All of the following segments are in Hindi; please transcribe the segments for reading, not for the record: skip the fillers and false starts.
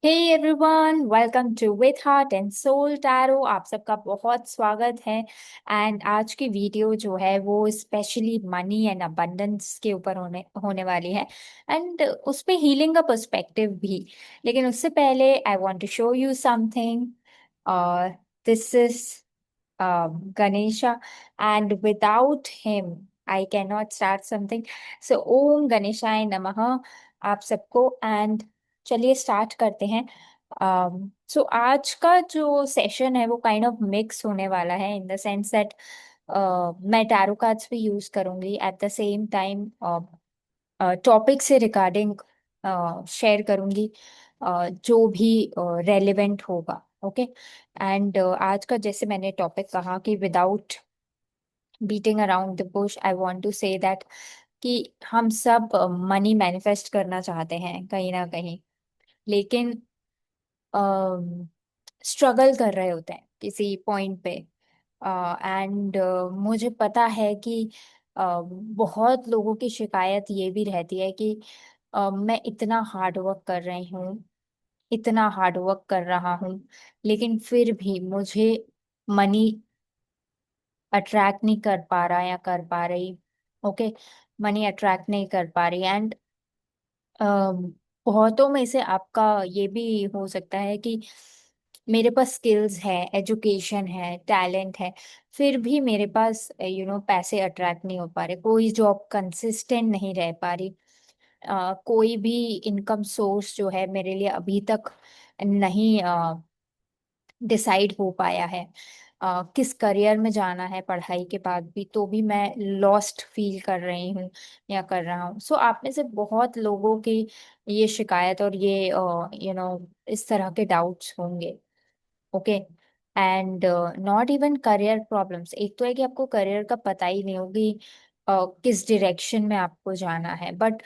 Hey everyone, welcome to with heart and soul tarot. आप सबका बहुत स्वागत है। एंड आज की वीडियो जो है वो स्पेशली मनी एंड अबंडेंस के ऊपर होने होने वाली है। एंड उस पे हीलिंग का पर्सपेक्टिव भी। लेकिन उससे पहले I want to show you something. This is Ganesha, and without him, I cannot start something. So, Om Ganeshaय नमः आप सबको। एंड चलिए स्टार्ट करते हैं। सो आज का जो सेशन है वो काइंड ऑफ मिक्स होने वाला है, इन द सेंस दैट मैं टैरो कार्ड्स भी यूज करूंगी at the same time. Topic से रिगार्डिंग शेयर करूंगी जो भी रेलेवेंट होगा। ओके। एंड आज का जैसे मैंने टॉपिक कहा कि without beating around the bush I want to say that कि हम सब मनी मैनिफेस्ट करना चाहते हैं कहीं ना कहीं। लेकिन स्ट्रगल कर रहे होते हैं किसी पॉइंट पे। एंड मुझे पता है कि बहुत लोगों की शिकायत ये भी रहती है कि मैं इतना हार्ड वर्क कर रही हूँ, इतना हार्ड वर्क कर रहा हूँ, लेकिन फिर भी मुझे मनी अट्रैक्ट नहीं कर पा रहा या कर पा रही। ओके। मनी अट्रैक्ट नहीं कर पा रही। एंड बहुतों में से आपका ये भी हो सकता है कि मेरे पास स्किल्स है, एजुकेशन है, टैलेंट है, फिर भी मेरे पास पैसे अट्रैक्ट नहीं हो पा रहे, कोई जॉब कंसिस्टेंट नहीं रह पा रही। कोई भी इनकम सोर्स जो है मेरे लिए अभी तक नहीं डिसाइड हो पाया है। किस करियर में जाना है पढ़ाई के बाद भी, तो भी मैं लॉस्ट फील कर रही हूँ या कर रहा हूँ। सो आप में से बहुत लोगों की ये शिकायत और ये इस तरह के डाउट्स होंगे। Okay. And not even career problems. एक तो है कि आपको करियर का पता ही नहीं होगी किस डायरेक्शन में आपको जाना है, बट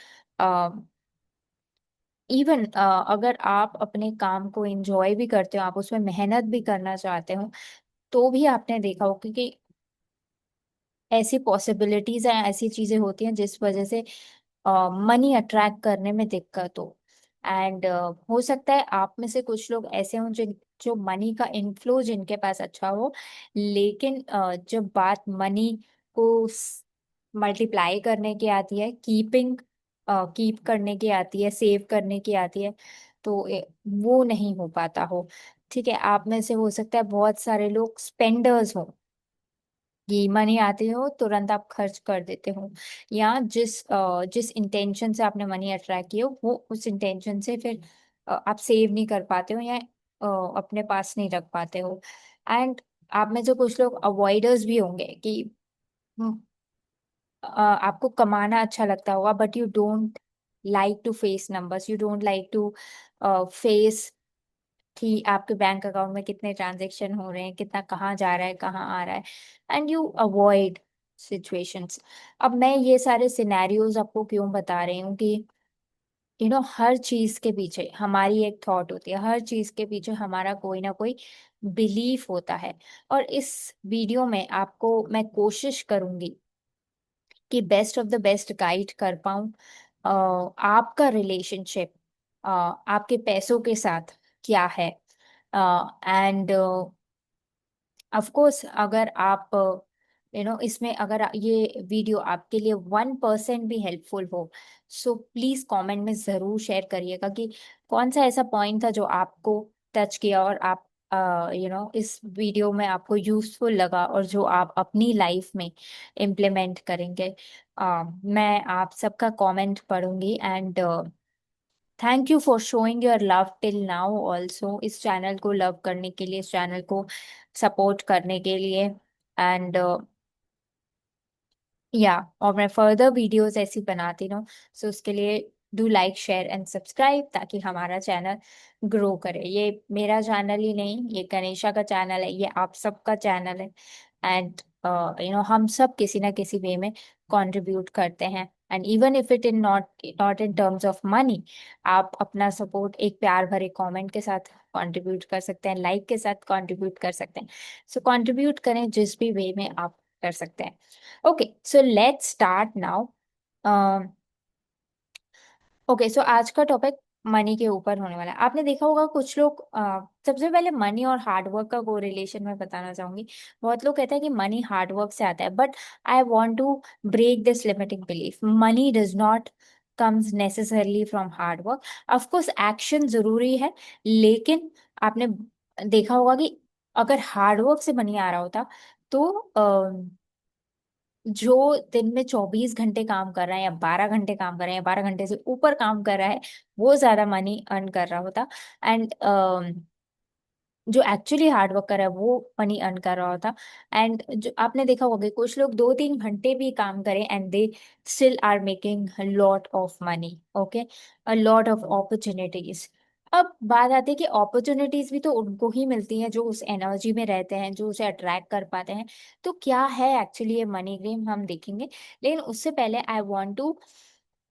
इवन अगर आप अपने काम को एंजॉय भी करते हो, आप उसमें मेहनत भी करना चाहते हो, तो भी आपने देखा हो क्योंकि ऐसी पॉसिबिलिटीज हैं, ऐसी चीजें होती हैं जिस वजह से मनी अट्रैक्ट करने में दिक्कत हो। एंड हो सकता है आप में से कुछ लोग ऐसे हों जो मनी का इनफ्लो जिनके पास अच्छा हो, लेकिन जब बात मनी को मल्टीप्लाई करने की आती है, कीप करने की आती है, सेव करने की आती है, तो वो नहीं हो पाता हो। ठीक है। आप में से हो सकता है बहुत सारे लोग स्पेंडर्स हो, कि मनी आते हो तुरंत आप खर्च कर देते हो, या जिस इंटेंशन से आपने मनी अट्रैक्ट किया हो, वो उस इंटेंशन से फिर आप सेव नहीं कर पाते हो या अपने पास नहीं रख पाते हो। एंड आप में से कुछ लोग अवॉइडर्स भी होंगे कि हम्म, आपको कमाना अच्छा लगता होगा, but you don't like to face numbers, you don't like to face कि आपके बैंक अकाउंट में कितने ट्रांजेक्शन हो रहे हैं, कितना कहाँ जा रहा है, कहाँ आ रहा है। And you avoid situations. अब मैं ये सारे सिनेरियोज आपको क्यों बता रही हूँ कि हर चीज के पीछे हमारी एक थॉट होती है, हर चीज के पीछे हमारा कोई ना कोई बिलीफ होता है। और इस वीडियो में आपको मैं कोशिश करूंगी कि best of the best guide कर पाऊँ आपका रिलेशनशिप आपके पैसों के साथ क्या है। एंड ऑफ कोर्स अगर आप इसमें अगर ये वीडियो आपके लिए 1% भी हेल्पफुल हो, सो प्लीज कमेंट में जरूर शेयर करिएगा कि कौन सा ऐसा पॉइंट था जो आपको टच किया और आप इस वीडियो में आपको यूजफुल लगा और जो आप अपनी लाइफ में इम्प्लीमेंट करेंगे। मैं आप सबका कमेंट पढ़ूंगी। And thank you for showing your love till now also, इस चैनल को लव करने के लिए, इस चैनल को सपोर्ट करने के लिए। एंड या और मैं फर्दर वीडियोस ऐसी बनाती रहूँ, सो उसके लिए do like share and subscribe ताकि हमारा चैनल ग्रो करे। ये मेरा चैनल ही नहीं, ये गणेशा का चैनल है, ये आप सबका चैनल है। एंड हम सब किसी ना किसी वे में कंट्रीब्यूट करते हैं। And even if it in not in terms of money, आप अपना सपोर्ट एक प्यार भरे कमेंट के साथ कंट्रीब्यूट कर सकते हैं, लाइक के साथ कंट्रीब्यूट कर सकते हैं। सो कंट्रीब्यूट करें जिस भी वे में आप कर सकते हैं। Okay, so let's start now. Okay, so आज का टॉपिक मनी के ऊपर होने वाला है। आपने देखा होगा कुछ लोग सबसे पहले मनी और हार्ड वर्क का कोरिलेशन मैं बताना चाहूंगी। बहुत लोग कहते हैं कि मनी हार्ड वर्क से आता है, but I want to break this limiting belief. Money does not comes necessarily from hard work. Of course action जरूरी है, लेकिन आपने देखा होगा कि अगर हार्ड वर्क से मनी आ रहा होता तो जो दिन में 24 घंटे काम कर रहा है या 12 घंटे काम कर रहा है या 12 घंटे से ऊपर काम कर रहा है, वो ज्यादा मनी अर्न कर रहा होता। एंड जो एक्चुअली हार्ड वर्क कर रहा है वो मनी अर्न कर रहा होता। एंड जो आपने देखा होगा कि कुछ लोग 2-3 घंटे भी काम करें and they still are making lot of money. Okay, a lot of opportunities. अब बात आती है कि अपॉर्चुनिटीज भी तो उनको ही मिलती हैं जो उस एनर्जी में रहते हैं, जो उसे अट्रैक्ट कर पाते हैं। तो क्या है एक्चुअली ये मनी गेम, हम देखेंगे। लेकिन उससे पहले I want to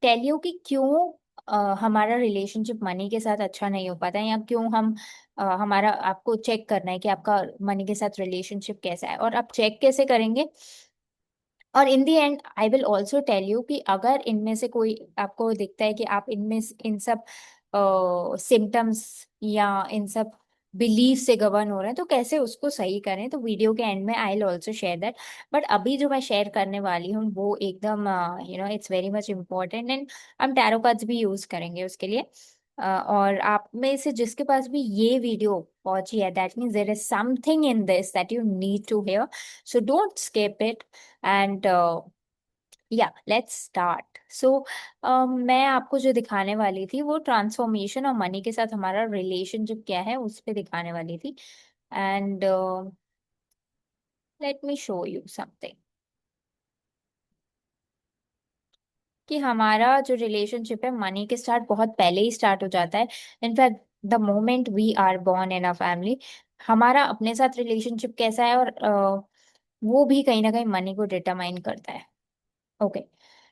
tell you कि क्यों हमारा रिलेशनशिप मनी के साथ अच्छा नहीं हो पाता है, या क्यों हम हमारा आपको चेक करना है कि आपका मनी के साथ रिलेशनशिप कैसा है, और आप चेक कैसे करेंगे। और in the end I will also tell you कि अगर इनमें से कोई आपको दिखता है कि आप इनमें इन सब सिम्टम्स या इन सब बिलीफ से गवर्न हो रहे हैं, तो कैसे उसको सही करें। तो वीडियो के एंड में आई will also share that. But अभी जो मैं शेयर करने वाली हूँ वो एकदम it's very much important, and हम टैरो कार्ड्स भी यूज करेंगे उसके लिए। और आप में से जिसके पास भी ये वीडियो पहुंची है, that means there is something in this that you need to hear, so don't skip it. And या लेट्स स्टार्ट। सो मैं आपको जो दिखाने वाली थी वो ट्रांसफॉर्मेशन और मनी के साथ हमारा रिलेशनशिप क्या है उस पे दिखाने वाली थी। And let me show you something कि हमारा जो रिलेशनशिप है मनी के साथ बहुत पहले ही स्टार्ट हो जाता है। In fact the moment we are born in a family, हमारा अपने साथ रिलेशनशिप कैसा है, और वो भी कहीं ना कहीं मनी को डिटरमाइन करता है। ओके,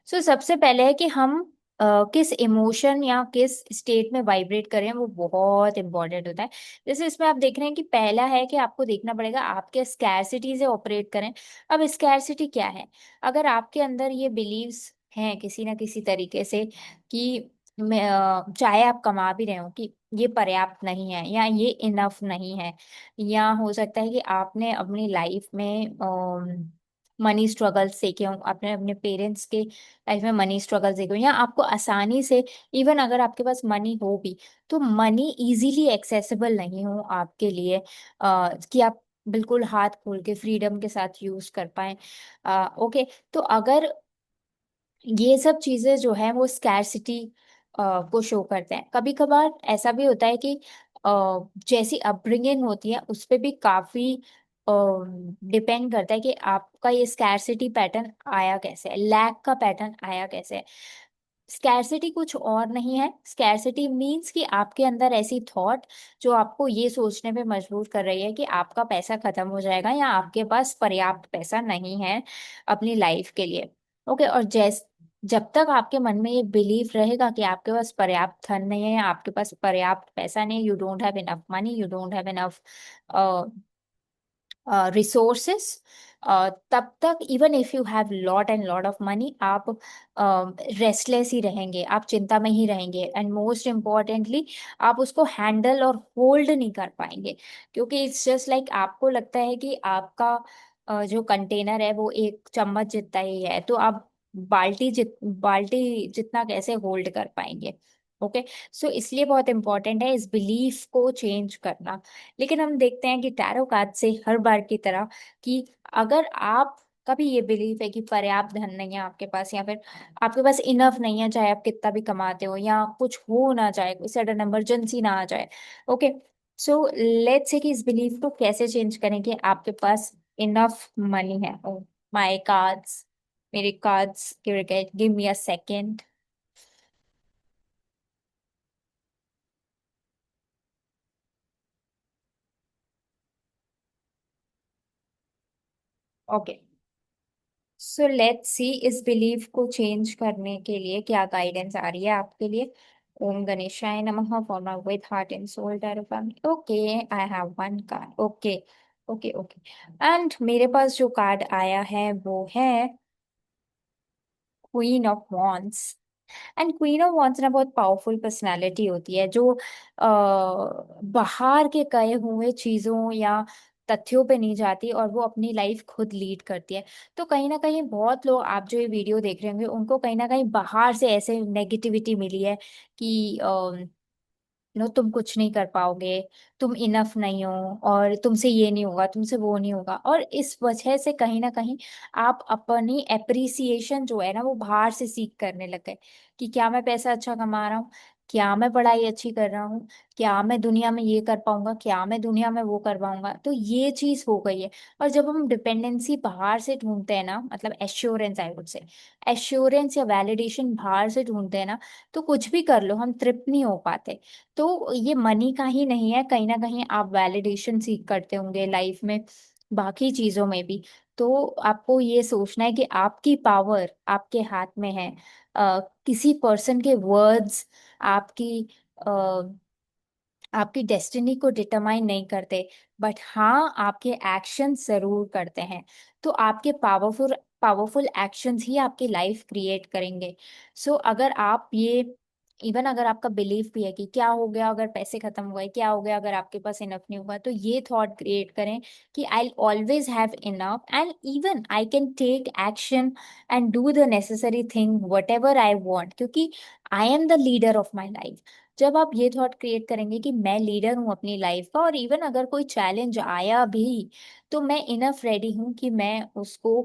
सो सबसे पहले है कि हम किस इमोशन या किस स्टेट में वाइब्रेट करें, वो बहुत इंपॉर्टेंट होता है। जैसे इसमें आप देख रहे हैं कि पहला है कि आपको देखना पड़ेगा आपके स्कैरसिटी से ऑपरेट करें। अब स्कैरसिटी क्या है? अगर आपके अंदर ये बिलीव्स हैं किसी ना किसी तरीके से कि चाहे आप कमा भी रहे हो कि ये पर्याप्त नहीं है या ये इनफ नहीं है, या हो सकता है कि आपने अपनी लाइफ में मनी स्ट्रगल्स देखे हो, आपने अपने पेरेंट्स के लाइफ में मनी स्ट्रगल्स देखे हो, या आपको आसानी से इवन अगर आपके पास मनी हो भी तो मनी इजीली एक्सेसिबल नहीं हो आपके लिए, कि आप बिल्कुल हाथ खोल के फ्रीडम के साथ यूज कर पाए। ओके, तो अगर ये सब चीजें जो है वो स्कैरसिटी को शो करते हैं। कभी कभार ऐसा भी होता है कि जैसी अपब्रिंगिंग होती है उस पे भी काफी डिपेंड करता है कि आपका ये स्कैरसिटी पैटर्न आया कैसे है, लैक का पैटर्न आया कैसे है। स्कैरसिटी कुछ और नहीं है। स्कैरसिटी मीन्स कि आपके अंदर ऐसी थॉट जो आपको ये सोचने पे मजबूर कर रही है कि आपका पैसा खत्म हो जाएगा या आपके पास पर्याप्त पैसा नहीं है अपनी लाइफ के लिए। ओके, और जब तक आपके मन में ये बिलीफ रहेगा कि आपके पास पर्याप्त धन नहीं है या आपके पास पर्याप्त पैसा नहीं, you don't have enough money, you don't have enough resources, तब तक even if you have lot and lot of money आप रेस्टलेस ही रहेंगे, आप चिंता में ही रहेंगे, एंड मोस्ट इम्पॉर्टेंटली आप उसको हैंडल और होल्ड नहीं कर पाएंगे। क्योंकि इट्स जस्ट लाइक आपको लगता है कि आपका जो कंटेनर है वो एक चम्मच जितना ही है, तो आप बाल्टी जितना कैसे होल्ड कर पाएंगे। ओके, सो इसलिए बहुत इंपॉर्टेंट है इस बिलीफ को चेंज करना। लेकिन हम देखते हैं कि टैरो कार्ड से हर बार की तरह कि अगर आप कभी ये बिलीफ है कि पर्याप्त धन नहीं है आपके पास, या फिर आपके पास इनफ नहीं है, चाहे आप कितना भी कमाते हो या कुछ हो ना जाए, कोई सडन इमरजेंसी ना आ जाए। ओके, सो लेट्स से कि इस बिलीफ को कैसे चेंज करें कि आपके पास इनफ मनी है। ओ माय कार्ड्स, मेरे cards give me a second. Okay, so let's see इस बिलीफ को चेंज करने के लिए क्या गाइडेंस आ रही है आपके लिए। ओम गणेशाय नमः for my with heart and soul tarot family. Okay, I have one card. Okay, okay, okay, and मेरे पास जो कार्ड आया है वो है queen of wands. And queen of wands ना बहुत पावरफुल पर्सनालिटी होती है, जो बाहर के कहे हुए चीजों या तथ्यों पे नहीं जाती, और वो अपनी लाइफ खुद लीड करती है। तो कहीं ना कहीं बहुत लोग, आप जो ये वीडियो देख रहे होंगे, उनको कहीं ना कहीं बाहर से ऐसे नेगेटिविटी मिली है कि तुम कुछ नहीं कर पाओगे, तुम इनफ नहीं हो, और तुमसे ये नहीं होगा, तुमसे वो नहीं होगा, और इस वजह से कहीं ना कहीं आप अपनी एप्रिसिएशन जो है ना वो बाहर से सीख करने लग गए, कि क्या मैं पैसा अच्छा कमा रहा हूँ, क्या मैं पढ़ाई अच्छी कर रहा हूँ, क्या मैं दुनिया में ये कर पाऊंगा, क्या मैं दुनिया में वो कर पाऊंगा। तो ये चीज हो गई है। और जब हम डिपेंडेंसी बाहर से ढूंढते हैं ना, मतलब assurance, I would say assurance या वैलिडेशन बाहर से ढूंढते हैं ना, तो कुछ भी कर लो हम तृप्त नहीं हो पाते। तो ये मनी का ही नहीं है, कहीं ना कहीं आप वैलिडेशन सीख करते होंगे लाइफ में, बाकी चीजों में भी। तो आपको ये सोचना है कि आपकी पावर आपके हाथ में है। किसी पर्सन के वर्ड्स आपकी आपकी डेस्टिनी को डिटरमाइन नहीं करते, बट हाँ आपके एक्शन जरूर करते हैं। तो आपके पावरफुल पावरफुल एक्शंस ही आपकी लाइफ क्रिएट करेंगे। सो अगर आप ये, इवन अगर आपका बिलीफ भी है कि क्या हो गया अगर पैसे खत्म हो गए, क्या हो गया अगर आपके पास इनफ नहीं हुआ, तो ये थॉट क्रिएट करें कि I always have enough and even I can take action and do the necessary thing whatever I want, क्योंकि I am the leader of my life. जब आप ये थॉट क्रिएट करेंगे कि मैं लीडर हूँ अपनी लाइफ का, और इवन अगर कोई चैलेंज आया भी तो मैं इनफ रेडी हूँ कि मैं उसको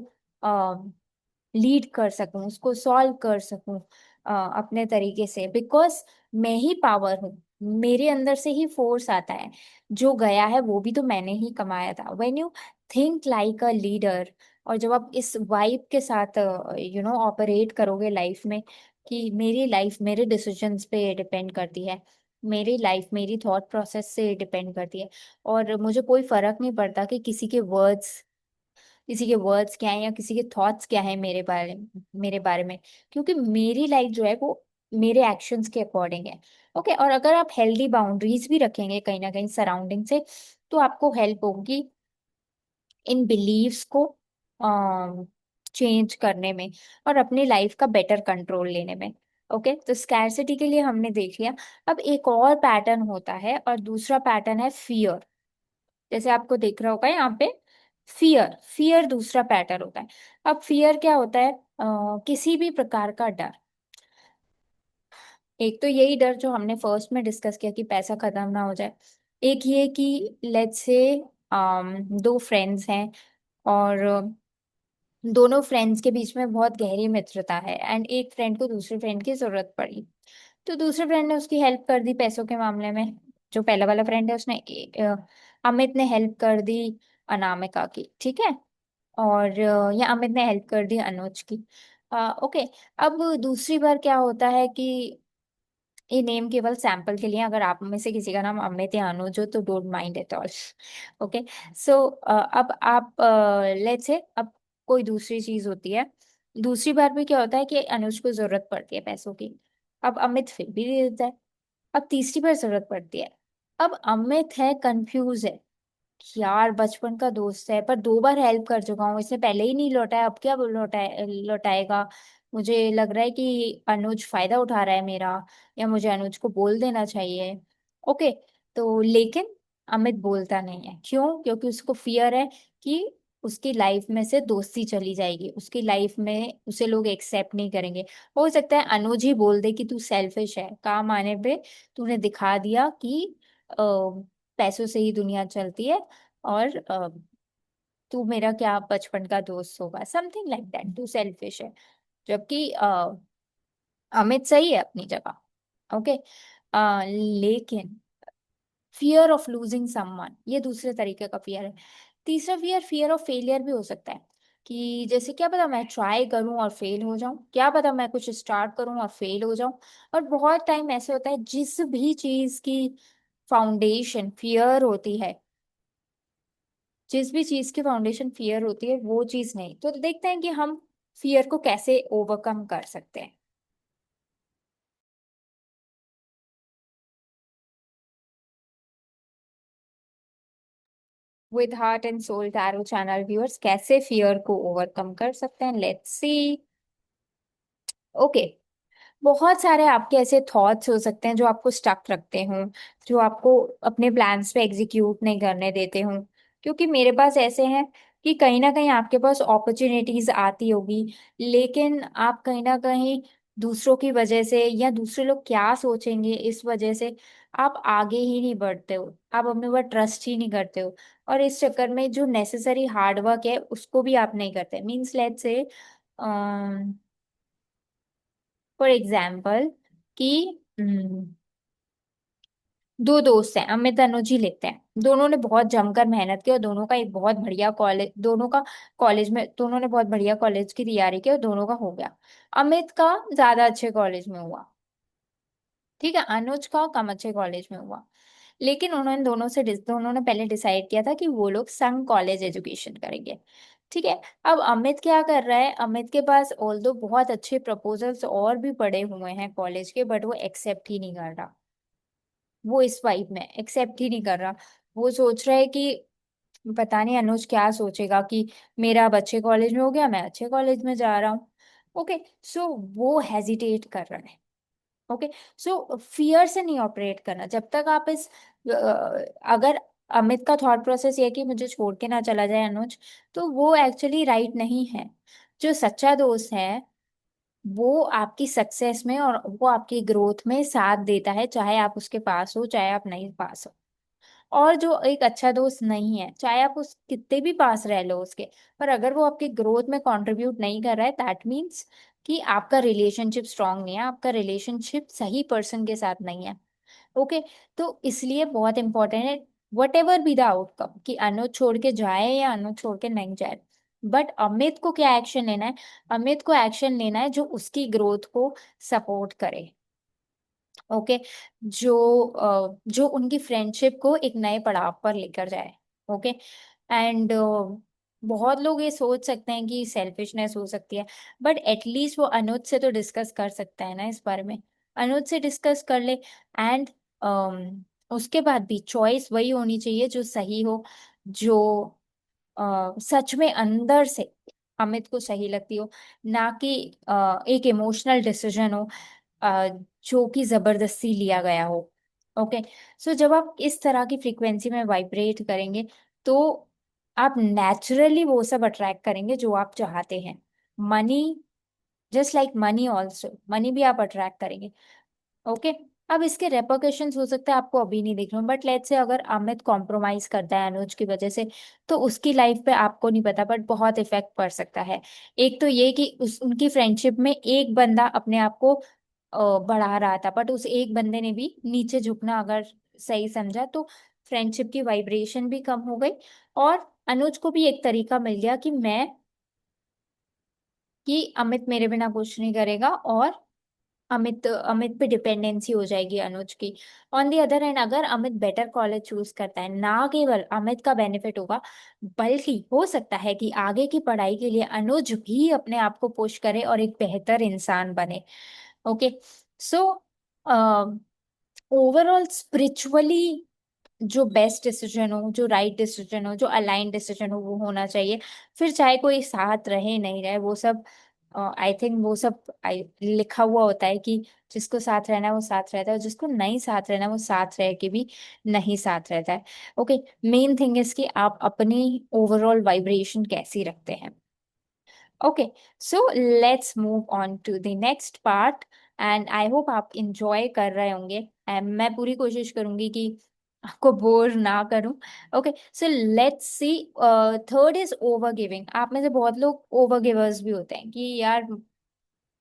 लीड कर सकूं, उसको सॉल्व कर सकूं अपने तरीके से, बिकॉज मैं ही पावर हूँ, मेरे अंदर से ही फोर्स आता है। जो गया है वो भी तो मैंने ही कमाया था। When you think like a leader, और जब आप इस वाइब के साथ ऑपरेट करोगे लाइफ में, कि मेरी लाइफ मेरे डिसीजंस पे डिपेंड करती है, मेरी लाइफ मेरी थॉट प्रोसेस से डिपेंड करती है, और मुझे कोई फर्क नहीं पड़ता कि किसी के वर्ड्स क्या हैं या किसी के थॉट्स क्या हैं मेरे बारे में, क्योंकि मेरी लाइफ जो है वो मेरे एक्शंस के अकॉर्डिंग है। ओके, और अगर आप हेल्दी बाउंड्रीज भी रखेंगे कहीं ना कहीं सराउंडिंग से, तो आपको हेल्प होगी इन बिलीव्स को चेंज करने में, और अपनी लाइफ का बेटर कंट्रोल लेने में। ओके, तो स्कैरसिटी के लिए हमने देख लिया। अब एक और पैटर्न होता है, और दूसरा पैटर्न है फियर। जैसे आपको दिख रहा होगा यहाँ पे, फियर फियर दूसरा पैटर्न होता है। अब फियर क्या होता है? किसी भी प्रकार का डर। एक तो यही डर जो हमने फर्स्ट में डिस्कस किया कि पैसा खत्म ना हो जाए। एक ये कि लेट्स से दो फ्रेंड्स हैं, और दोनों फ्रेंड्स के बीच में बहुत गहरी मित्रता है, एंड एक फ्रेंड को दूसरे फ्रेंड की जरूरत पड़ी, तो दूसरे फ्रेंड ने उसकी हेल्प कर दी पैसों के मामले में। जो पहला वाला फ्रेंड है उसने अमित ने हेल्प कर दी अनामिका की, ठीक है, और या अमित ने हेल्प कर दी अनुज की। ओके, अब दूसरी बार क्या होता है कि ये नेम केवल सैंपल के लिए, अगर आप में से किसी का नाम अमित या अनुज हो तो don't mind at all. Okay, so अब आप लेट्स से अब कोई दूसरी चीज होती है। दूसरी बार भी क्या होता है कि अनुज को जरूरत पड़ती है पैसों की, अब अमित फिर भी दे देता है। अब तीसरी बार जरूरत पड़ती है, अब अमित है कंफ्यूज है, यार बचपन का दोस्त है पर दो बार हेल्प कर चुका हूँ, इसने पहले ही नहीं लौटाया, अब क्या लौटाएगा। मुझे लग रहा है कि अनुज फायदा उठा रहा है मेरा, या मुझे अनुज को बोल देना चाहिए। ओके, तो लेकिन अमित बोलता नहीं है, क्यों? क्योंकि उसको फियर है कि उसकी लाइफ में से दोस्ती चली जाएगी, उसकी लाइफ में उसे लोग एक्सेप्ट नहीं करेंगे। हो सकता है अनुज ही बोल दे कि तू सेल्फिश है, काम आने पे तूने दिखा दिया कि पैसों से ही दुनिया चलती है, और तू मेरा क्या बचपन का दोस्त होगा, समथिंग लाइक दैट, तू सेल्फिश है। जबकि अमित सही है अपनी जगह। ओके, लेकिन फियर ऑफ लूजिंग समवन, ये दूसरे तरीके का फियर है। तीसरा फियर फियर ऑफ फेलियर भी हो सकता है, कि जैसे क्या पता मैं ट्राई करूं और फेल हो जाऊं, क्या पता मैं कुछ स्टार्ट करूं और फेल हो जाऊं। और बहुत टाइम ऐसे होता है जिस भी चीज की फाउंडेशन फियर होती है, जिस भी चीज की फाउंडेशन फियर होती है वो चीज नहीं, तो देखते हैं कि हम फियर को कैसे ओवरकम कर सकते हैं। With heart and soul tarot channel viewers, कैसे फियर को ओवरकम कर सकते हैं, लेट्स सी। ओके, बहुत सारे आपके ऐसे थॉट्स हो सकते हैं जो आपको स्टक रखते हो, जो आपको अपने प्लान्स पे एग्जीक्यूट नहीं करने देते हो। क्योंकि मेरे पास ऐसे हैं कि कहीं ना कहीं आपके पास अपॉर्चुनिटीज आती होगी, लेकिन आप कहीं ना कहीं दूसरों की वजह से या दूसरे लोग क्या सोचेंगे इस वजह से आप आगे ही नहीं बढ़ते हो, आप अपने ऊपर ट्रस्ट ही नहीं करते हो। और इस चक्कर में जो नेसेसरी हार्ड वर्क है उसको भी आप नहीं करते। Means let's say for example कि दो दोस्त हैं, अमित अनुज ही लेते हैं, दोनों ने बहुत जमकर मेहनत की और दोनों का एक बहुत बढ़िया कॉलेज, दोनों का कॉलेज में, दोनों ने बहुत बढ़िया कॉलेज की तैयारी की और दोनों का हो गया। अमित का ज्यादा अच्छे कॉलेज में हुआ, ठीक है, अनुज का कम अच्छे कॉलेज में हुआ। लेकिन उन्होंने दोनों ने पहले डिसाइड किया था कि वो लोग संग कॉलेज एजुकेशन करेंगे। ठीक है। अब अमित क्या कर रहा है, अमित के पास ऑल्दो बहुत अच्छे प्रपोजल्स और भी पड़े हुए हैं कॉलेज के, बट वो एक्सेप्ट ही नहीं कर रहा। वो इस वाइब में एक्सेप्ट ही नहीं कर रहा। वो सोच रहा है कि पता नहीं अनुज क्या सोचेगा कि मेरा अब अच्छे कॉलेज में हो गया, मैं अच्छे कॉलेज में जा रहा हूँ। ओके, सो वो हेजिटेट कर रहा है। ओके, सो फियर से नहीं ऑपरेट करना जब तक आप इस अगर अमित का थॉट प्रोसेस ये है कि मुझे छोड़ के ना चला जाए अनुज, तो वो एक्चुअली राइट नहीं है। जो सच्चा दोस्त है वो आपकी सक्सेस में और वो आपकी ग्रोथ में साथ देता है, चाहे आप उसके पास हो चाहे आप नहीं पास हो। और जो एक अच्छा दोस्त नहीं है, चाहे आप उस कितने भी पास रह लो उसके, पर अगर वो आपकी ग्रोथ में कंट्रीब्यूट नहीं कर रहा है, दैट मीन्स कि आपका रिलेशनशिप स्ट्रांग नहीं है, आपका रिलेशनशिप सही पर्सन के साथ नहीं है। ओके, तो इसलिए बहुत इंपॉर्टेंट है what ever be the outcome कि अनुज छोड़ के जाए या अनुज छोड़ के नहीं जाए, बट अमित को क्या एक्शन लेना है, अमित को एक्शन लेना है जो उसकी ग्रोथ को सपोर्ट करे। ओके, जो उनकी फ्रेंडशिप को एक नए पड़ाव पर लेकर जाए। ओके, एंड बहुत लोग ये सोच सकते हैं कि सेल्फिशनेस हो सकती है, बट एटलीस्ट वो अनुज से तो डिस्कस कर सकता है ना इस बारे में। अनुज से डिस्कस कर ले, एंड उसके बाद भी चॉइस वही होनी चाहिए जो सही हो, जो सच में अंदर से अमित को सही लगती हो, ना कि एक इमोशनल डिसीजन हो अ, जो कि जबरदस्ती लिया गया हो। ओके, सो जब आप इस तरह की फ्रीक्वेंसी में वाइब्रेट करेंगे तो आप नेचुरली वो सब अट्रैक्ट करेंगे जो आप चाहते हैं। Money, just like money also, money भी आप अट्रैक्ट करेंगे। ओके, अब इसके रेपोकेशंस हो सकते हैं आपको अभी नहीं दिख रहे, बट लेट्स से अगर अमित कॉम्प्रोमाइज करता है अनुज की वजह से, तो उसकी लाइफ पे आपको नहीं पता बट बहुत इफेक्ट पड़ सकता है। एक तो ये कि उनकी फ्रेंडशिप में एक बंदा अपने आप को बढ़ा रहा था, बट उस एक बंदे ने भी नीचे झुकना अगर सही समझा, तो फ्रेंडशिप की वाइब्रेशन भी कम हो गई। और अनुज को भी एक तरीका मिल गया कि मैं, कि अमित मेरे बिना कुछ नहीं करेगा, और अमित अमित पे डिपेंडेंसी हो जाएगी अनुज की। ऑन दी अदर हैंड अगर अमित बेटर कॉलेज चूज करता है, ना केवल अमित का बेनिफिट होगा, बल्कि हो सकता है कि आगे की पढ़ाई के लिए अनुज भी अपने आप को पुश करे और एक बेहतर इंसान बने। ओके, सो ओवरऑल स्पिरिचुअली जो बेस्ट डिसीजन हो, जो राइट डिसीजन हो, जो अलाइन डिसीजन हो, वो होना चाहिए। फिर चाहे कोई साथ रहे नहीं रहे वो सब, आई थिंक वो सब लिखा हुआ होता है कि जिसको साथ रहना है वो साथ रहता है, और जिसको नहीं साथ रहना है वो साथ रह के भी नहीं साथ रहता है। ओके, मेन थिंग इज कि आप अपनी ओवरऑल वाइब्रेशन कैसी रखते हैं। Okay, so let's move on to the next part, and I hope आप इंजॉय कर रहे होंगे, एंड मैं पूरी कोशिश करूंगी कि आपको बोर ना करूं। Okay, so let's see, third is over giving. आप में से बहुत लोग ओवर गिवर्स भी होते हैं कि यार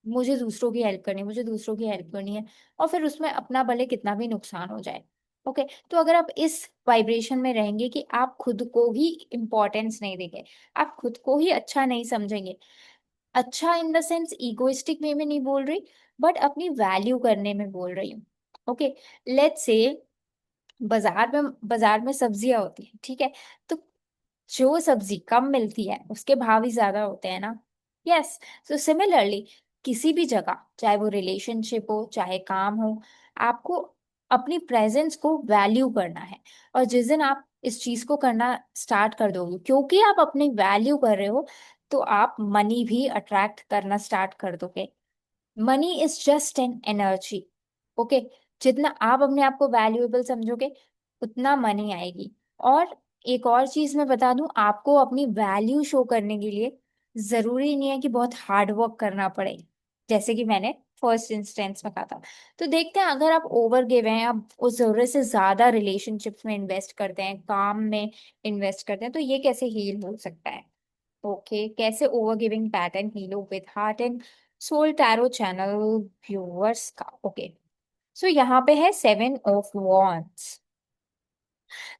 मुझे दूसरों की हेल्प करनी है, मुझे दूसरों की हेल्प करनी है, और फिर उसमें अपना भले कितना भी नुकसान हो जाए। ओके, तो अगर आप इस वाइब्रेशन में रहेंगे कि आप खुद को ही इम्पोर्टेंस नहीं देंगे, आप खुद को ही अच्छा नहीं समझेंगे, अच्छा इन द सेंस इगोइस्टिक वे में नहीं बोल रही, बट अपनी वैल्यू करने में बोल रही हूँ। ओके, लेट्स से बाजार में सब्जियां होती हैं, ठीक है, तो जो सब्जी कम मिलती है उसके भाव ही ज्यादा होते हैं ना। यस, सो सिमिलरली किसी भी जगह, चाहे वो रिलेशनशिप हो चाहे काम हो, आपको अपनी प्रेजेंस को वैल्यू करना है। और जिस दिन आप इस चीज को करना स्टार्ट कर दोगे, क्योंकि आप अपनी वैल्यू कर रहे हो, तो आप मनी भी अट्रैक्ट करना स्टार्ट कर दोगे। Money is just an energy. Okay, जितना आप अपने आप को वैल्यूएबल समझोगे उतना मनी आएगी। और एक और चीज मैं बता दूं आपको, अपनी वैल्यू शो करने के लिए जरूरी नहीं है कि बहुत हार्ड वर्क करना पड़े, जैसे कि मैंने फर्स्ट इंस्टेंस में कहा था। तो देखते हैं, अगर आप ओवर गिव हैं, आप उस जरूरत से ज्यादा रिलेशनशिप्स में इन्वेस्ट करते हैं, काम में इन्वेस्ट करते हैं, तो ये कैसे हील हो सकता है। ओके, कैसे ओवर गिविंग पैटर्न हीलो with heart and soul tarot channel viewers का। ओके, सो यहाँ पे है 7 ऑफ वॉन्ड्स।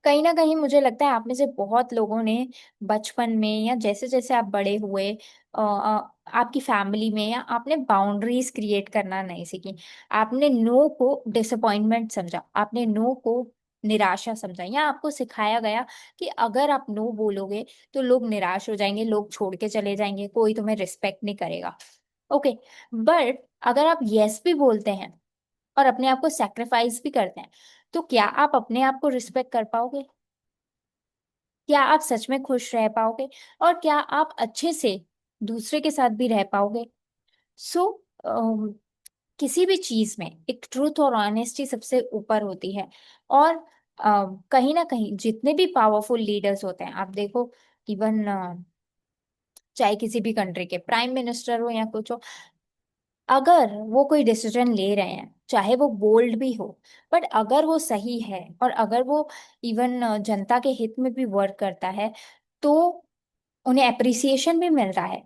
कहीं ना कहीं मुझे लगता है आप में से बहुत लोगों ने बचपन में या जैसे जैसे आप बड़े हुए आपकी फैमिली में, या आपने बाउंड्रीज क्रिएट करना नहीं सीखी। आपने नो को डिसअपॉइंटमेंट समझा, आपने नो को निराशा समझा, या आपको सिखाया गया कि अगर आप नो बोलोगे तो लोग निराश हो जाएंगे, लोग छोड़ के चले जाएंगे, कोई तुम्हें रिस्पेक्ट नहीं करेगा। ओके, बट अगर आप यस भी बोलते हैं और अपने आप को सेक्रीफाइस भी करते हैं, तो क्या आप अपने आप को रिस्पेक्ट कर पाओगे? क्या आप सच में खुश रह पाओगे? और क्या आप अच्छे से दूसरे के साथ भी रह पाओगे? सो किसी भी चीज में एक ट्रूथ और ऑनेस्टी सबसे ऊपर होती है। और कहीं ना कहीं जितने भी पावरफुल लीडर्स होते हैं, आप देखो, इवन चाहे किसी भी कंट्री के प्राइम मिनिस्टर हो या कुछ हो, अगर वो कोई डिसीजन ले रहे हैं, चाहे वो बोल्ड भी हो, बट अगर वो सही है और अगर वो इवन जनता के हित में भी वर्क करता है, तो उन्हें अप्रिसिएशन भी मिल रहा है।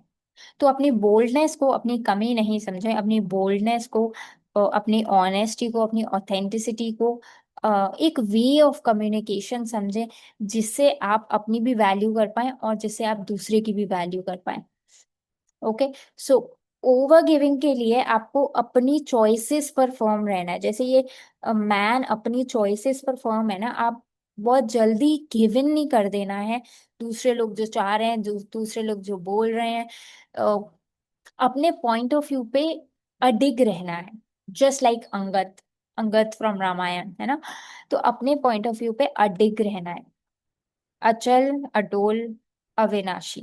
तो अपनी बोल्डनेस को अपनी कमी नहीं समझें, अपनी बोल्डनेस को, अपनी ऑनेस्टी को, अपनी ऑथेंटिसिटी को एक वे ऑफ कम्युनिकेशन समझें, जिससे आप अपनी भी वैल्यू कर पाएं और जिससे आप दूसरे की भी वैल्यू कर पाएं। ओके, सो ओवर गिविंग के लिए आपको अपनी चॉइसेस पर फर्म रहना है। जैसे ये मैन अपनी चॉइसेस पर फर्म है ना, आप बहुत जल्दी गिव इन नहीं कर देना है। दूसरे लोग जो चाह रहे हैं, दूसरे लोग जो बोल रहे हैं, अपने पॉइंट ऑफ व्यू पे अडिग रहना है। Just like Angad, Angad from Ramayana है ना। तो अपने पॉइंट ऑफ व्यू पे अडिग रहना है, अचल, अडोल, अविनाशी,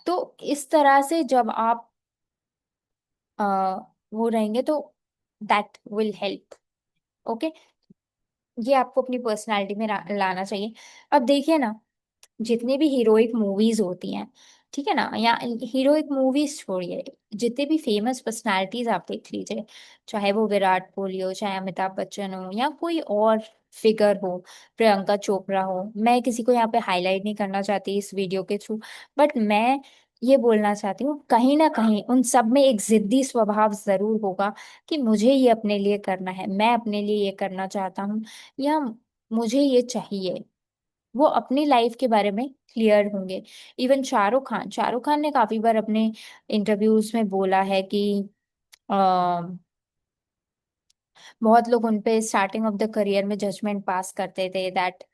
तो इस तरह से जब आप अ, वो रहेंगे तो दैट विल हेल्प। ओके, ये आपको अपनी पर्सनालिटी में लाना चाहिए। अब देखिए ना, जितने भी हीरोइक मूवीज होती हैं, ठीक है ना, या हीरोइक मूवीज छोड़िए, जितने भी फेमस पर्सनालिटीज आप देख लीजिए, चाहे वो विराट कोहली हो, चाहे अमिताभ बच्चन हो, या कोई और फिगर हो, प्रियंका चोपड़ा हो, मैं किसी को यहाँ पे हाईलाइट नहीं करना चाहती इस वीडियो के थ्रू, बट मैं ये बोलना चाहती हूँ, कहीं ना कहीं उन सब में एक जिद्दी स्वभाव जरूर होगा कि मुझे ये अपने लिए करना है, मैं अपने लिए ये करना चाहता हूँ, या मुझे ये चाहिए। वो अपनी लाइफ के बारे में क्लियर होंगे। इवन शाहरुख खान ने काफी बार अपने इंटरव्यूज में बोला है कि बहुत लोग उनपे स्टार्टिंग ऑफ द करियर में जजमेंट पास करते थे, that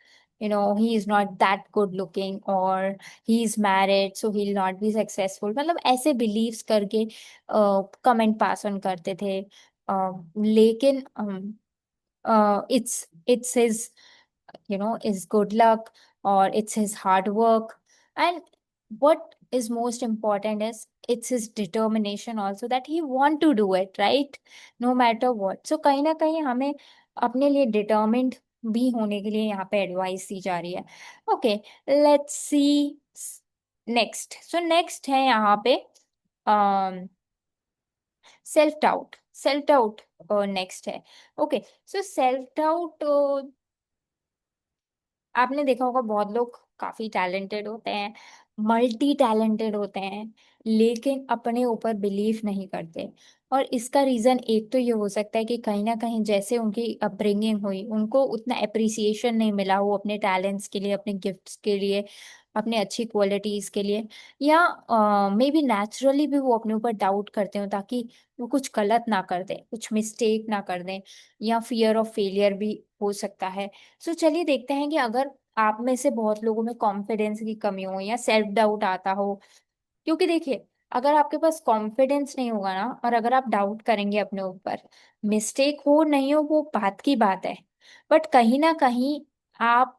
he is not that good looking, और he is married so he will not be successful, मतलब ऐसे बिलीव्स करके कमेंट पास ऑन करते थे। लेकिन it's his, his good luck, or it's his hard work, and what is most important is it's his determination also, that he want to do it right, no matter what. So कहीं ना कहीं हमें अपने लिए डिटर्मिन्ड भी होने के लिए यहाँ पे एडवाइस दी जा रही है। Okay, let's see next. So next है यहाँ पे self doubt. Self doubt next है। ओके, सो सेल्फ डाउट, आपने देखा होगा बहुत लोग काफी टैलेंटेड होते हैं, मल्टी टैलेंटेड होते हैं, लेकिन अपने ऊपर बिलीव नहीं करते। और इसका रीजन एक तो ये हो सकता है कि कहीं ना कहीं जैसे उनकी अपब्रिंगिंग हुई, उनको उतना अप्रिसिएशन नहीं मिला हो अपने टैलेंट्स के लिए, अपने गिफ्ट्स के लिए, अपने अच्छी क्वालिटीज के लिए, या मे बी नेचुरली भी वो अपने ऊपर डाउट करते हो ताकि वो कुछ गलत ना कर दें, कुछ मिस्टेक ना कर दें, या फियर ऑफ फेलियर भी हो सकता है। सो चलिए देखते हैं कि अगर आप में से बहुत लोगों में कॉन्फिडेंस की कमी हो या सेल्फ डाउट आता हो। क्योंकि देखिए, अगर आपके पास कॉन्फिडेंस नहीं होगा ना, और अगर आप डाउट करेंगे अपने ऊपर, मिस्टेक हो नहीं हो वो बात की बात है, बट कहीं ना कहीं आप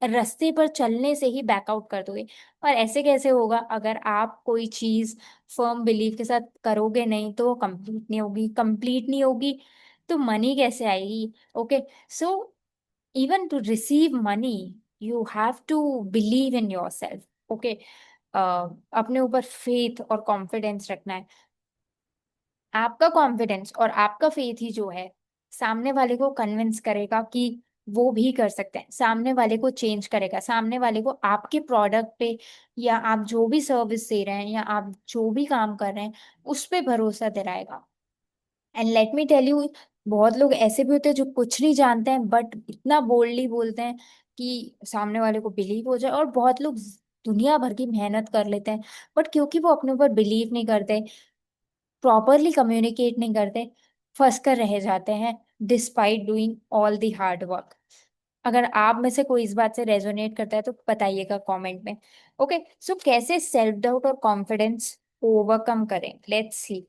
रास्ते पर चलने से ही बैकआउट कर दोगे। और ऐसे कैसे होगा? अगर आप कोई चीज फर्म बिलीफ के साथ करोगे नहीं तो वो कंप्लीट नहीं होगी, कंप्लीट नहीं होगी तो मनी कैसे आएगी? Okay, so even to receive money you have to believe in yourself. Okay, अपने ऊपर फेथ और कॉन्फिडेंस रखना है। आपका कॉन्फिडेंस और आपका फेथ ही जो है सामने वाले को कन्विंस करेगा कि वो भी कर सकते हैं, सामने वाले को चेंज करेगा, सामने वाले को आपके प्रोडक्ट पे या आप जो भी सर्विस दे रहे हैं या आप जो भी काम कर रहे हैं उस पे भरोसा दिलाएगा। And let me tell you, बहुत लोग ऐसे भी होते हैं जो कुछ नहीं जानते हैं बट इतना बोल्डली बोलते हैं कि सामने वाले को बिलीव हो जाए। और बहुत लोग दुनिया भर की मेहनत कर लेते हैं बट क्योंकि वो अपने ऊपर बिलीव नहीं करते, प्रॉपरली कम्युनिकेट नहीं करते, फंस कर रह जाते हैं despite doing all the hard work. अगर आप में से कोई इस बात से रेजोनेट करता है तो बताइएगा कमेंट में। ओके, सो कैसे सेल्फ डाउट और कॉन्फिडेंस ओवरकम करें, लेट्स सी।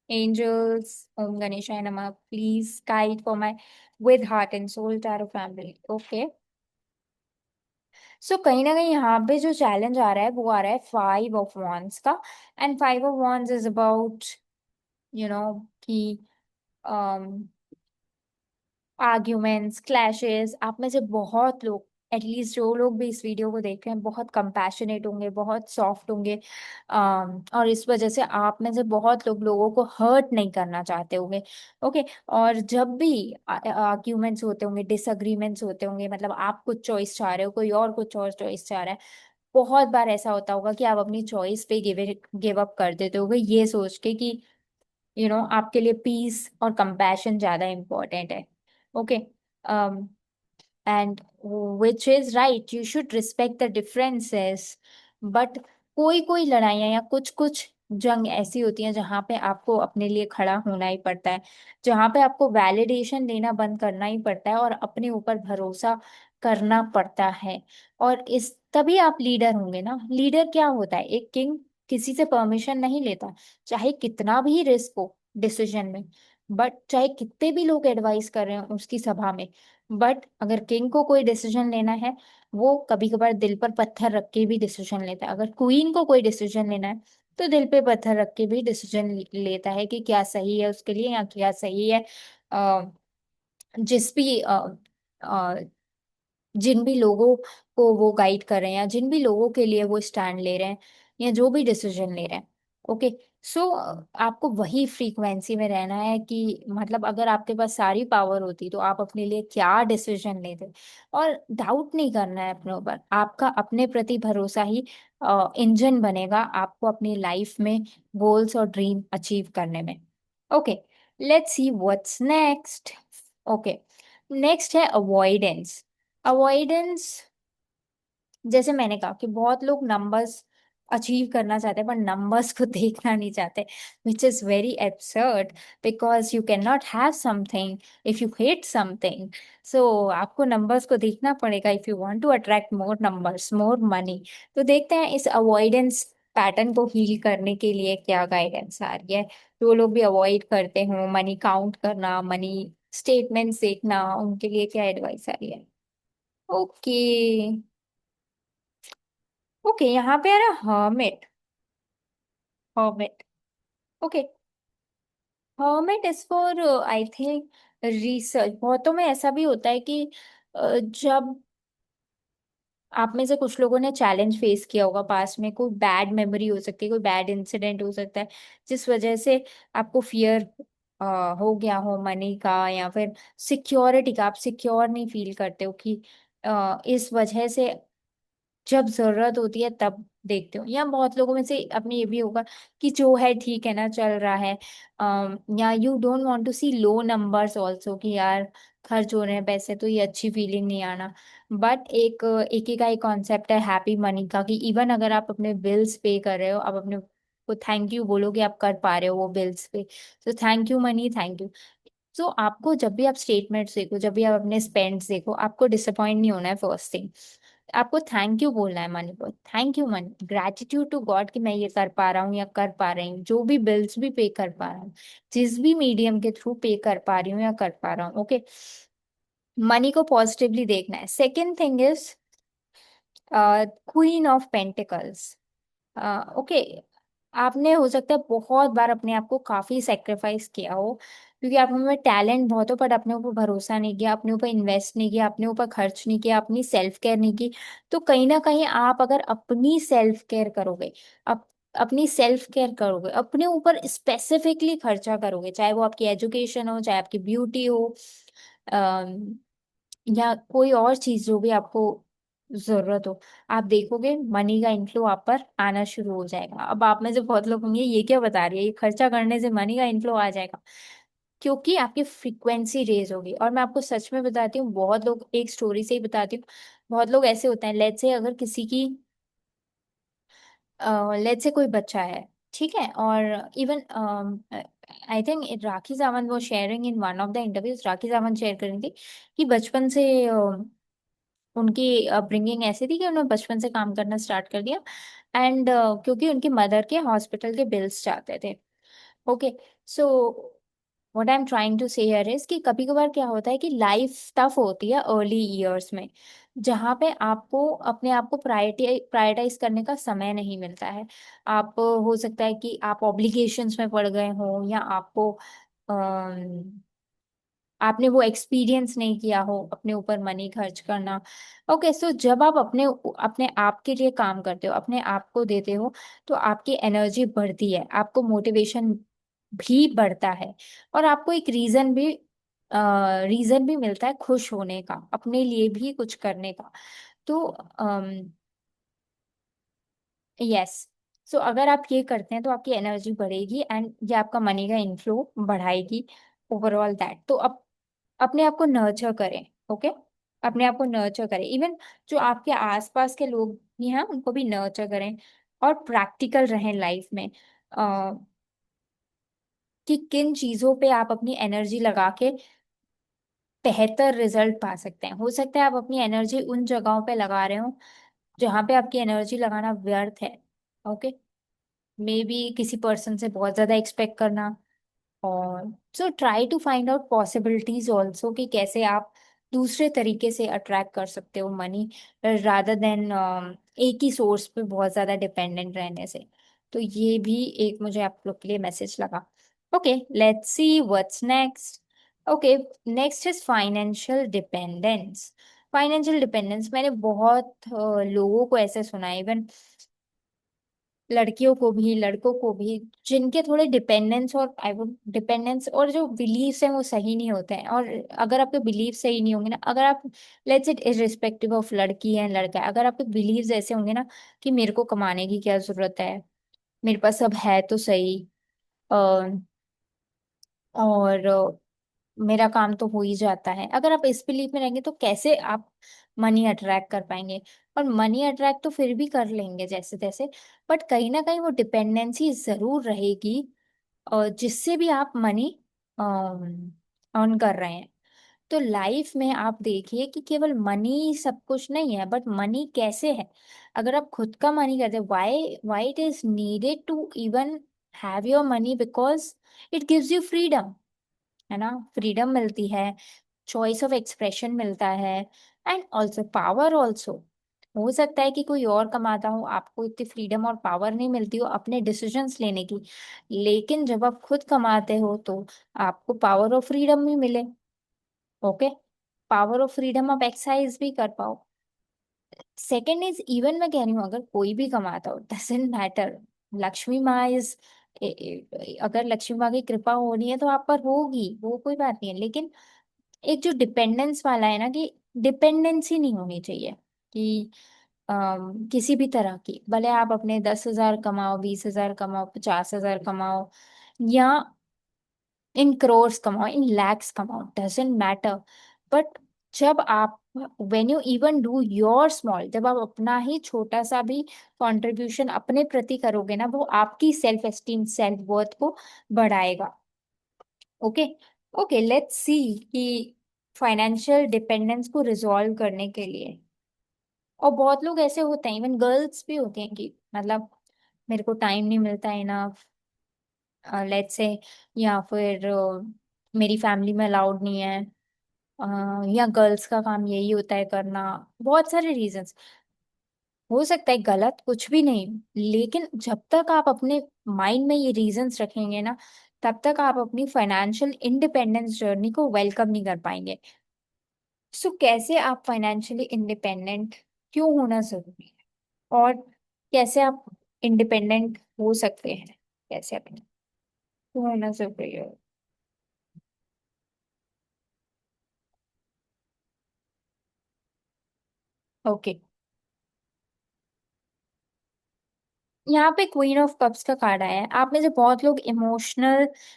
एंजल्स, ओम गणेशाय नमः, please guide for my with heart and soul tarot family. Okay, so कहीं ना कहीं यहाँ पे जो चैलेंज आ रहा है वो आ रहा है 5 ऑफ wands का। And 5 of wands is about you know कि आर्ग्यूमेंट्स, क्लैशेस। आप में से बहुत लोग, एटलीस्ट जो लोग भी इस वीडियो को देख रहे हैं, बहुत कंपैशनेट होंगे, बहुत सॉफ्ट होंगे। और इस वजह से आप में से बहुत लोग लोगों को हर्ट नहीं करना चाहते होंगे। ओके, और जब भी आर्ग्यूमेंट्स होते होंगे, डिसअग्रीमेंट्स होते होंगे, मतलब आप कुछ चॉइस चाह रहे हो, कोई और कुछ और चॉइस चाह रहा है, बहुत बार ऐसा होता होगा कि आप अपनी चॉइस पे गिव अप कर देते होगे ये सोच के कि आपके लिए पीस और कंपैशन ज्यादा इंपॉर्टेंट है। Okay, and which is right, you should respect the differences. But कोई कोई लड़ाइयाँ या कुछ कुछ जंग ऐसी होती हैं जहाँ पे आपको अपने लिए खड़ा होना ही पड़ता है, जहाँ पे आपको वैलिडेशन लेना बंद करना ही पड़ता है और अपने ऊपर भरोसा करना पड़ता है। और इस तभी आप लीडर होंगे ना। लीडर क्या होता है? एक किंग किसी से परमिशन नहीं लेता, चाहे कितना भी रिस्क हो डिसीजन में, बट चाहे कितने भी लोग एडवाइस कर रहे हैं उसकी सभा में, बट अगर किंग को कोई डिसीजन लेना है वो कभी कभार दिल पर पत्थर रख के भी डिसीजन लेता है। अगर क्वीन को कोई डिसीजन लेना है तो दिल पे पत्थर रख के भी डिसीजन लेता है कि क्या सही है उसके लिए या क्या सही है अ, जिस भी जिन भी लोगों को वो गाइड कर रहे हैं या जिन भी लोगों के लिए वो स्टैंड ले रहे हैं या जो भी डिसीजन ले रहे हैं। ओके, सो आपको वही फ्रीक्वेंसी में रहना है कि मतलब अगर आपके पास सारी पावर होती तो आप अपने लिए क्या डिसीजन लेते। और डाउट नहीं करना है अपने ऊपर, आपका अपने प्रति भरोसा ही इंजन बनेगा आपको अपनी लाइफ में गोल्स और ड्रीम अचीव करने में। Okay, let's see what's next. Okay, next है अवॉइडेंस। अवॉइडेंस, जैसे मैंने कहा कि बहुत लोग नंबर्स अचीव करना चाहते हैं पर नंबर्स को देखना नहीं चाहते, which is very absurd, because you can not have something if you hate something. So आपको नंबर्स को देखना पड़ेगा if you want to attract more numbers, more money. तो देखते हैं इस अवॉइडेंस पैटर्न को हील करने के लिए क्या गाइडेंस आ रही है। जो लोग भी अवॉइड करते हो मनी काउंट करना, मनी स्टेटमेंट्स देखना, उनके लिए क्या एडवाइस आ रही है? ओके, ओके, यहाँ पे आ रहा hermit. Hermit, okay, hermit is for I think research. बहुतों में ऐसा भी होता है कि जब आप में से कुछ लोगों ने चैलेंज फेस किया होगा पास में, कोई बैड मेमोरी हो सकती है, कोई बैड इंसिडेंट हो सकता है जिस वजह से आपको फियर हो गया हो मनी का या फिर सिक्योरिटी का, आप सिक्योर नहीं फील करते हो कि इस वजह से जब जरूरत होती है तब देखते हो। या बहुत लोगों में से अपने ये भी होगा कि जो है ठीक है ना, चल रहा है। या you don't want to see low numbers also कि यार खर्च हो रहे हैं पैसे तो ये अच्छी फीलिंग नहीं आना। बट एक एक ही का एक कॉन्सेप्ट है हैप्पी मनी का कि इवन अगर आप अपने बिल्स पे कर रहे हो, आप अपने को थैंक यू बोलो कि आप कर पा रहे हो वो बिल्स पे, तो thank you money, thank you. तो आपको जब भी आप स्टेटमेंट्स देखो, जब भी आप अपने स्पेंड्स देखो, आपको डिसअपॉइंट नहीं होना है। फर्स्ट थिंग, आपको थैंक यू बोलना है मनी को, thank you money, gratitude to God कि मैं ये कर पा रहा हूँ या कर पा रही हूँ, जो भी बिल्स भी पे कर पा रहा हूँ, जिस भी मीडियम के थ्रू पे कर पा रही हूँ या कर पा रहा हूँ। ओके, मनी को पॉजिटिवली देखना है। Second thing is queen of pentacles. Okay, आपने हो सकता है बहुत बार अपने आप को काफी सेक्रीफाइस किया हो, क्योंकि आप में टैलेंट बहुत हो, पर अपने ऊपर भरोसा नहीं किया, अपने ऊपर इन्वेस्ट नहीं किया, अपने ऊपर खर्च नहीं किया, अपनी सेल्फ केयर नहीं की। तो कहीं ना कहीं आप अगर अपनी सेल्फ केयर करोगे, अपनी सेल्फ केयर करोगे, अपने ऊपर स्पेसिफिकली खर्चा करोगे, चाहे वो आपकी एजुकेशन हो, चाहे आपकी ब्यूटी हो, या कोई और चीज जो भी आपको जरूरत हो, आप देखोगे मनी का इनफ्लो आप पर आना शुरू हो जाएगा। अब आप में से बहुत लोग होंगे ये क्या बता रही है, ये खर्चा करने से मनी का इनफ्लो आ जाएगा? क्योंकि आपकी फ्रीक्वेंसी रेज होगी। और मैं आपको सच में बताती हूँ, बहुत लोग, एक स्टोरी से ही बताती हूँ, बहुत लोग ऐसे होते हैं, लेट्स से अगर किसी की, लेट्स से कोई बच्चा है, ठीक है, और even I think Rakhi Sawant वो sharing in one of the interviews, Rakhi Sawant share कर रही थी कि बचपन से उनकी अपब्रिंगिंग ऐसी थी कि उन्होंने बचपन से काम करना स्टार्ट कर दिया, एंड क्योंकि उनकी मदर के हॉस्पिटल के बिल्स चाहते थे। Okay, so what I am trying to say here is कि कभी कभार क्या होता है कि लाइफ टफ होती है अर्ली ईयर्स में, जहाँ पे आपको अपने आप को प्रायोरिटाइज करने का समय नहीं मिलता है। आप हो सकता है कि आप ऑब्लिगेशंस में पड़ गए हो, या आपको आपने वो एक्सपीरियंस नहीं किया हो अपने ऊपर मनी खर्च करना। ओके, सो जब आप अपने अपने आप के लिए काम करते हो, अपने आप को देते हो, तो आपकी एनर्जी बढ़ती है, आपको मोटिवेशन भी बढ़ता है, और आपको एक रीजन भी मिलता है खुश होने का, अपने लिए भी कुछ करने का। तो यस, सो अगर आप ये करते हैं तो आपकी एनर्जी बढ़ेगी, एंड ये आपका मनी का इनफ्लो बढ़ाएगी, ओवरऑल दैट। तो अब अपने आप को नर्चर करें। ओके, अपने आप को नर्चर करें, इवन जो आपके आसपास के लोग भी हैं उनको भी नर्चर करें, और प्रैक्टिकल रहें लाइफ में, कि किन चीजों पे आप अपनी एनर्जी लगा के बेहतर रिजल्ट पा सकते हैं। हो सकता है आप अपनी एनर्जी उन जगहों पे लगा रहे हो जहाँ पे आपकी एनर्जी लगाना व्यर्थ है। ओके, मे बी किसी पर्सन से बहुत ज्यादा एक्सपेक्ट करना, और so try to find out possibilities also कि कैसे आप दूसरे तरीके से अट्रैक्ट कर सकते हो मनी, रादर देन एक ही सोर्स पे बहुत ज्यादा डिपेंडेंट रहने से। तो ये भी एक मुझे आप लोग के लिए मैसेज लगा। Okay, let's see what's next. Okay, next is financial dependence. Financial dependence मैंने बहुत लोगों को ऐसे सुना है, इवन लड़कियों को भी लड़कों को भी, जिनके थोड़े डिपेंडेंस और आई वुड डिपेंडेंस और जो बिलीव्स हैं वो सही नहीं होते हैं। और अगर आपके बिलीव सही नहीं होंगे ना, अगर आप, लेट्स इट इररिस्पेक्टिव ऑफ लड़की है लड़का है, अगर आपके बिलीव्स ऐसे होंगे ना कि मेरे को कमाने की क्या जरूरत है, मेरे पास सब है तो सही, और मेरा काम तो हो ही जाता है, अगर आप इस बिलीफ में रहेंगे तो कैसे आप मनी अट्रैक्ट कर पाएंगे? और मनी अट्रैक्ट तो फिर भी कर लेंगे जैसे तैसे, बट कहीं ना कहीं वो डिपेंडेंसी जरूर रहेगी, जिससे भी आप मनी अर्न कर रहे हैं। तो लाइफ में आप देखिए कि केवल मनी सब कुछ नहीं है, बट मनी कैसे है। अगर आप खुद का मनी करते हैं, why why it is needed to even have your money, because it gives you freedom, है ना, फ्रीडम मिलती है, चॉइस ऑफ एक्सप्रेशन मिलता है, एंड ऑल्सो पावर ऑल्सो। हो सकता है कि कोई और कमाता हो, आपको इतनी फ्रीडम और पावर नहीं मिलती हो अपने डिसीजंस लेने की, लेकिन जब आप खुद कमाते हो तो आपको पावर और फ्रीडम भी मिले। ओके, पावर ऑफ फ्रीडम आप एक्सरसाइज भी कर पाओ। सेकंड इज, इवन मैं कह रही हूँ अगर कोई भी कमाता हो, डजेंट मैटर, लक्ष्मी माँ इज, अगर लक्ष्मी माँ की कृपा हो रही है तो आप पर होगी, वो कोई बात नहीं है, लेकिन एक जो डिपेंडेंस वाला है ना, कि डिपेंडेंसी नहीं होनी चाहिए, कि किसी भी तरह की, भले आप अपने 10,000 कमाओ, 20,000 कमाओ, 50,000 कमाओ, या इन करोर्स कमाओ, इन लैक्स कमाओ, डजेंट मैटर, बट जब आप, when you even do your small, जब आप अपना ही छोटा सा भी कंट्रीब्यूशन अपने प्रति करोगे ना, वो आपकी सेल्फ एस्टीम, सेल्फ वर्थ को बढ़ाएगा। ओके, ओके, लेट्स सी कि फाइनेंशियल डिपेंडेंस को रिजॉल्व करने के लिए, और बहुत लोग ऐसे होते हैं, इवन गर्ल्स भी होती हैं, कि मतलब मेरे को टाइम नहीं मिलता है ना, लेट्स से, या फिर मेरी फैमिली में अलाउड नहीं है, या गर्ल्स का काम यही होता है करना, बहुत सारे रीजंस। हो सकता है गलत कुछ भी नहीं, लेकिन जब तक आप अपने माइंड में ये रीजंस रखेंगे ना, तब तक आप अपनी फाइनेंशियल इंडिपेंडेंस जर्नी को वेलकम नहीं कर पाएंगे। सो कैसे आप फाइनेंशियली इंडिपेंडेंट, क्यों होना जरूरी है, और कैसे आप इंडिपेंडेंट हो सकते हैं, कैसे आप क्यों होना जरूरी है। ओके, यहाँ पे क्वीन ऑफ कप्स का कार्ड आया है। आप में से बहुत लोग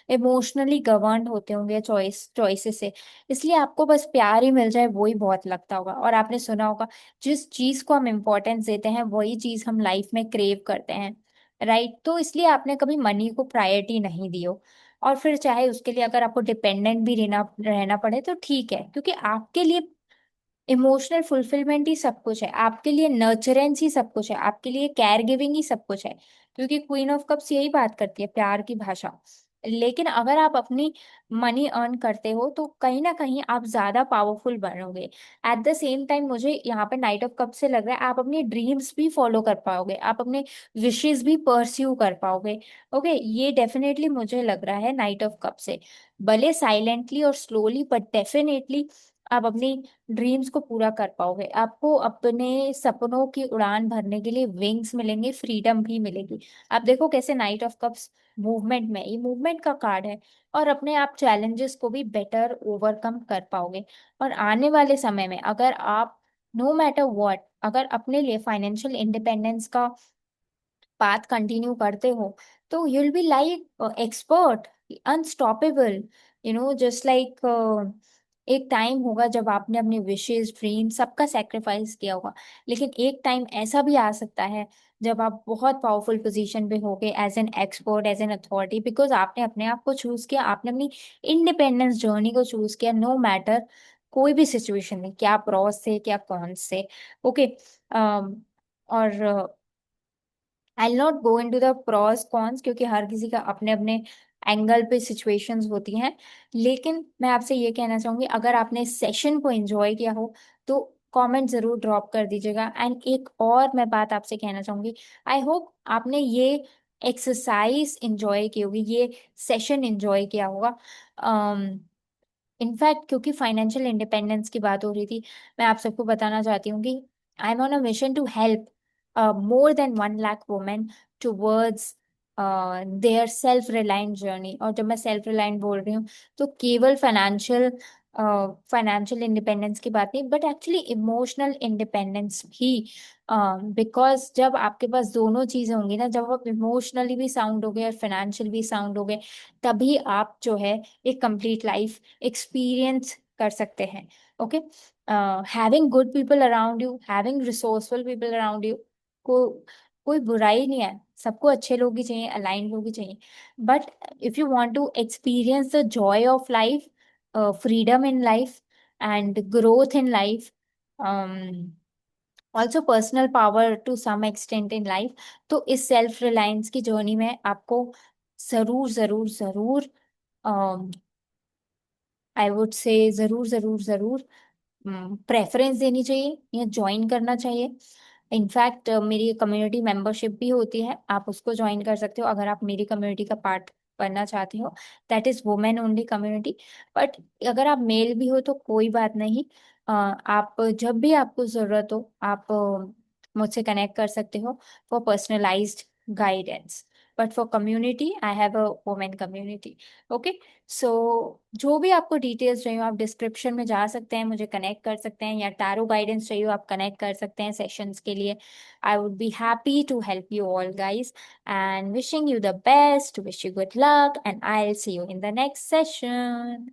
इमोशनली गवर्न होते होंगे चॉइसेस से, इसलिए आपको बस प्यार ही मिल जाए वो ही बहुत लगता होगा। और आपने सुना होगा, जिस चीज को हम इम्पोर्टेंस देते हैं वही चीज हम लाइफ में क्रेव करते हैं, राइट? तो इसलिए आपने कभी मनी को प्रायोरिटी नहीं दी हो। और फिर चाहे उसके लिए अगर आपको डिपेंडेंट भी रहना रहना पड़े तो ठीक है, क्योंकि आपके लिए इमोशनल फुलफिलमेंट ही सब कुछ है, आपके लिए नर्चरेंस ही सब कुछ है, आपके लिए केयर गिविंग ही सब कुछ है। क्योंकि क्वीन ऑफ कप्स यही बात करती है, प्यार की भाषा। लेकिन अगर आप अपनी मनी अर्न करते हो तो कहीं ना कहीं आप ज्यादा पावरफुल बनोगे। एट द सेम टाइम मुझे यहाँ पे नाइट ऑफ कप से लग रहा है आप अपनी ड्रीम्स भी फॉलो कर पाओगे, आप अपने विशेस भी परस्यू कर पाओगे। ओके, ये डेफिनेटली मुझे लग रहा है नाइट ऑफ कप से। भले साइलेंटली और स्लोली बट डेफिनेटली आप अपनी ड्रीम्स को पूरा कर पाओगे, आपको अपने सपनों की उड़ान भरने के लिए विंग्स मिलेंगे, फ्रीडम भी मिलेगी। आप देखो कैसे नाइट ऑफ कप्स मूवमेंट में, ये मूवमेंट का कार्ड है। और अपने आप चैलेंजेस को भी बेटर ओवरकम कर पाओगे। और आने वाले समय में अगर आप नो मैटर व्हाट, अगर अपने लिए फाइनेंशियल इंडिपेंडेंस का पाथ कंटिन्यू करते हो, तो you will be like expert, unstoppable, just like एक टाइम होगा जब आपने अपने विशेस ड्रीम सबका सेक्रीफाइस किया होगा। लेकिन एक टाइम ऐसा भी आ सकता है जब आप बहुत पावरफुल पोजीशन पे होगे, as an expert, as an authority, because आपने अपने आप को चूज किया, आपने अपनी इंडिपेंडेंस जर्नी को चूज किया, नो मैटर कोई भी सिचुएशन में, क्या प्रॉस से क्या कॉन्स से। ओके, और I not go into the pros cons, क्योंकि हर किसी का अपने अपने एंगल पे सिचुएशंस होती हैं। लेकिन मैं आपसे ये कहना चाहूंगी, अगर आपने सेशन को एंजॉय किया हो तो कमेंट जरूर ड्रॉप कर दीजिएगा। एंड एक और मैं बात आपसे कहना चाहूंगी, आई होप आपने ये एक्सरसाइज एंजॉय की होगी, ये सेशन एंजॉय किया होगा। इनफैक्ट क्योंकि फाइनेंशियल इंडिपेंडेंस की बात हो रही थी, मैं आप सबको बताना चाहती हूँ कि I am on a mission to help more than 1 lakh women towards their self reliant journey। और जब मैं सेल्फ रिलायंट बोल रही हूँ तो केवल फाइनेंशियल इंडिपेंडेंस की बात नहीं, बट एक्चुअली इमोशनल इंडिपेंडेंस भी। बिकॉज जब आपके पास दोनों चीजें होंगी ना, जब आप इमोशनली भी साउंड हो गए और फाइनेंशियल भी साउंड हो गए, तभी आप जो है एक कंप्लीट लाइफ एक्सपीरियंस कर सकते हैं। Okay, having good people around you, having resourceful people around you, को कोई बुराई नहीं है, सबको अच्छे लोग ही चाहिए, अलाइन लोग ही चाहिए। But if you want to experience the joy of life, freedom in life, and growth in life, also personal power to some extent in life, तो इस सेल्फ रिलायंस की जर्नी में आपको जरूर जरूर जरूर, आई वुड से जरूर जरूर जरूर प्रेफरेंस देनी चाहिए या ज्वाइन करना चाहिए। इनफैक्ट मेरी कम्युनिटी मेंबरशिप भी होती है, आप उसको ज्वाइन कर सकते हो अगर आप मेरी कम्युनिटी का पार्ट बनना चाहते हो। That is women only community. But अगर आप मेल भी हो तो कोई बात नहीं, आप जब भी आपको ज़रूरत हो आप मुझसे कनेक्ट कर सकते हो for personalised guidance. But for community I have a women community. Okay, so जो भी आपको डिटेल्स चाहिए आप डिस्क्रिप्शन में जा सकते हैं, मुझे कनेक्ट कर सकते हैं, या टैरो गाइडेंस चाहिए आप कनेक्ट कर सकते हैं सेशंस के लिए। I would be happy to help you all guys, and wishing you the best, wish you good luck, and I will see you in the next session.